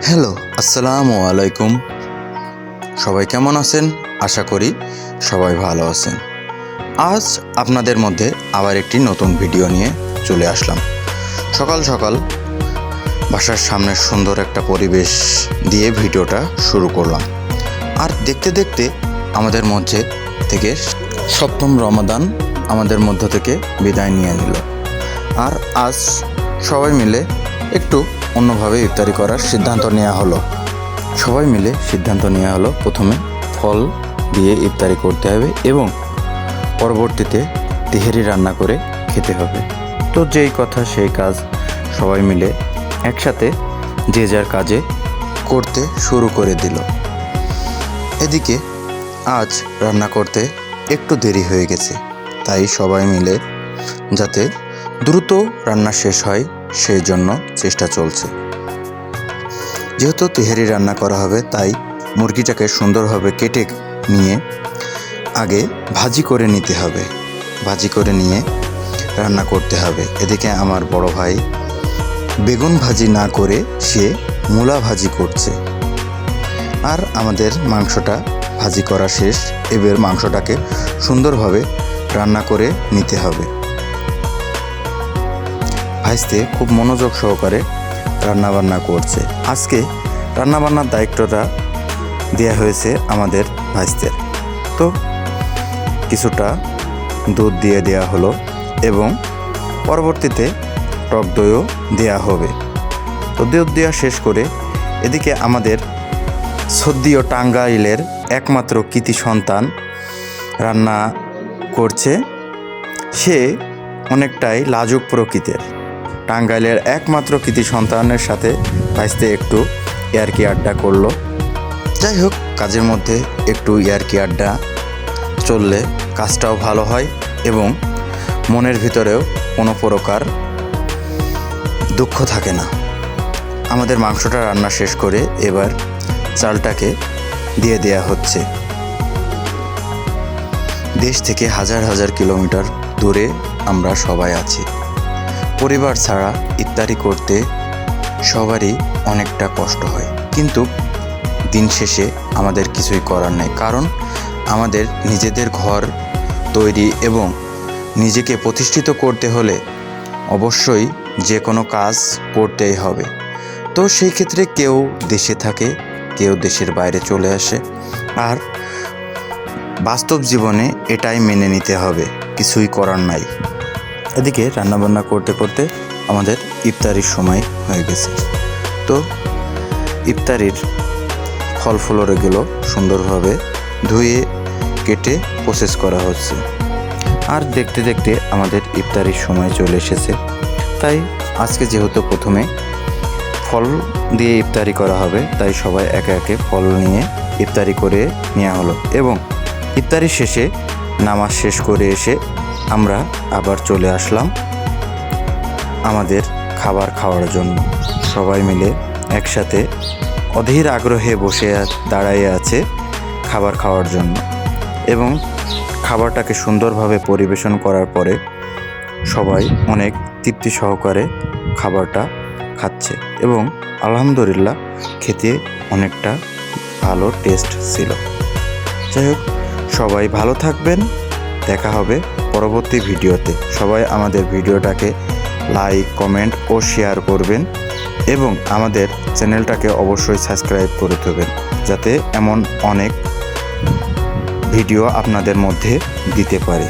Hello, আসসালামু আলাইকুম। সবাই কেমন আছেন? আশা করি সবাই ভালো আছেন। আজ আপনাদের মধ্যে আবার একটি নতুন ভিডিও নিয়ে চলে আসলাম। সকাল সকাল বাসার সামনে সুন্দর একটা পরিবেশ দিয়ে ভিডিওটা শুরু করলাম। আর দেখতে দেখতে আমাদের মধ্যে থেকে সপ্তম রমাদান আমাদের মধ্য থেকে বিদায় নিয়ে নিল। আর আজ সবাই মিলে একটু অন্যভাবে ইফতারি করার সিদ্ধান্ত নেওয়া হলো। প্রথমে ফল দিয়ে ইফতারি করতে হবে এবং পরবর্তীতে তেহেরি রান্না করে খেতে হবে। তো যেই কথা সেই কাজ, সবাই মিলে একসাথে যে যার কাজে করতে শুরু করে দিল। এদিকে আজ রান্না করতে একটু দেরি হয়ে গেছে, তাই সবাই মিলে যাতে দ্রুত রান্না শেষ হয় সেই জন্য চেষ্টা চলছে। যেহেতু তেহারি রান্না করা হবে, তাই মুরগিটাকে সুন্দরভাবে কেটে নিয়ে আগে ভাজি করে নিতে হবে। ভাজি করে নিয়ে রান্না করতে হবে। এদিকে আমার বড় ভাই বেগুন ভাজি না করে সে মূলা ভাজি করছে। আর আমাদের মাংসটা ভাজি করা শেষ। এবার মাংসটাকে সুন্দরভাবে রান্না করে নিতে হবে। ভাইস্তে খুব মনোযোগ সহকারে রান্নাবান্না করছে। আজকে রান্নাবান্নার দায়িত্বটা দেওয়া হয়েছে আমাদের ভাইস্তের। তো কিছুটা দুধ দিয়ে দেওয়া হলো এবং পরবর্তীতে টক দইও দেওয়া হবে। তো দুধ দেওয়া শেষ করে এদিকে আমাদের সদ্যীয় টাঙ্গাইলের একমাত্র কৃতি সন্তান রান্না করছে। সে অনেকটাই লাজুক প্রকৃতির। টাঙ্গাইলের একমাত্র কৃতি সন্তানের সাথে ভাইস্তে একটু ইয়ার্কি আড্ডা করলো। যাই হোক, কাজের মধ্যে একটু ইয়ার্কি আড্ডা চললে কাজটাও ভালো হয় এবং মনের ভিতরেও কোনো প্রকার দুঃখ থাকে না। আমাদের মাংসটা রান্না শেষ করে এবার চালটাকে দিয়ে দেয়া হচ্ছে। দেশ থেকে হাজার হাজার কিলোমিটার দূরে আমরা সবাই আছি। পরিবার ছাড়া ইফতারি করতে সবারই অনেকটা কষ্ট হয়, কিন্তু দিন শেষে আমাদের কিছুই করার নেই। কারণ আমাদের নিজেদের ঘর তৈরি এবং নিজেকে প্রতিষ্ঠিত করতে হলে অবশ্যই যে কোনো কাজ করতেই হবে। তো সেই ক্ষেত্রে কেউ দেশে থাকে, কেউ দেশের বাইরে চলে আসে। আর বাস্তব জীবনে এটাই মেনে নিতে হবে, কিছুই করার নাই। এদিকে রান্নাবান্না করতে করতে আমাদের ইফতারির সময় হয়ে গেছে। তো ইফতারির ফল ফ্লোরগুলো সুন্দরভাবে ধুয়ে কেটে প্রসেস করা হচ্ছে। আর দেখতে দেখতে আমাদের ইফতারির সময় চলে এসেছে। তাই আজকে যেহেতু প্রথমে ফল দিয়ে ইফতারি করা হবে, তাই সবাই একে একে ফল নিয়ে ইফতারি করে নেওয়া হলো এবং ইফতারি শেষে নামাজ শেষ করে এসে আমরা আবার চলে আসলাম আমাদের খাবার খাওয়ার জন্য। সবাই মিলে একসাথে অধীর আগ্রহে বসে দাঁড়াইয়ে আছে খাবার খাওয়ার জন্য এবং খাবারটাকে সুন্দরভাবে পরিবেশন করার পরে সবাই অনেক তৃপ্তি সহকারে খাবারটা খাচ্ছে এবং আলহামদুলিল্লাহ খেতে অনেকটা ভালো টেস্ট ছিল। যাই হোক, সবাই ভালো থাকবেন। দেখা হবে পরবর্তী ভিডিওতে। সবাই আমাদের ভিডিওটাকে লাইক, কমেন্ট ও শেয়ার করবেন এবং আমাদের চ্যানেলটাকে অবশ্যই সাবস্ক্রাইব করে দেবেন, যাতে এমন অনেক ভিডিও আপনাদের মধ্যে দিতে পারে।